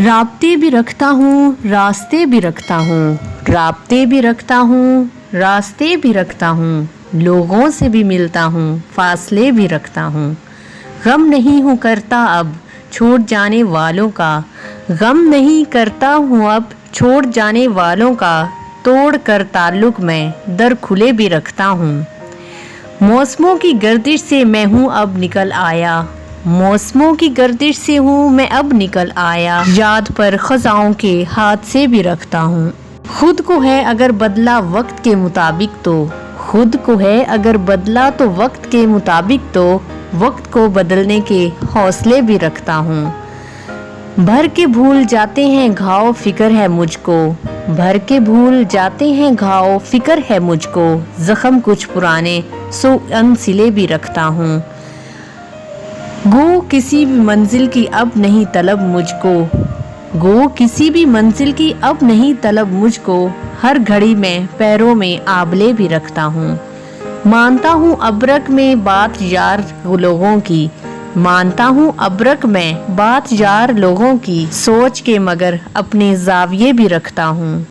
राब्ते भी रखता हूँ, रास्ते भी रखता हूँ, राब्ते भी रखता हूँ, रास्ते भी रखता हूँ, लोगों से भी मिलता हूँ, फासले भी रखता हूँ। गम नहीं हूँ करता अब छोड़ जाने वालों का, गम नहीं करता हूँ अब छोड़ जाने वालों का, तोड़ कर ताल्लुक मैं दर खुले भी रखता हूँ। मौसमों की गर्दिश से मैं हूँ अब निकल आया, मौसमों की गर्दिश से हूँ मैं अब निकल आया, याद पर खज़ाओं के हाथ से भी रखता हूँ। खुद को है अगर बदला वक्त के मुताबिक तो, खुद को है अगर बदला तो वक्त के मुताबिक तो, वक्त को बदलने के हौसले भी रखता हूँ। भर के भूल जाते हैं घाव फिक्र है मुझको, भर के भूल जाते हैं घाव फिक्र है मुझको, जख्म कुछ पुराने सो अनसिले भी रखता हूँ। गो किसी भी मंजिल की अब नहीं तलब मुझको, गो किसी भी मंजिल की अब नहीं तलब मुझको, हर घड़ी में पैरों में आबले भी रखता हूँ। मानता हूँ अबरक में बात यार लोगों की, मानता हूँ अबरक में बात यार लोगों की, सोच के मगर अपने ज़ाविये भी रखता हूँ।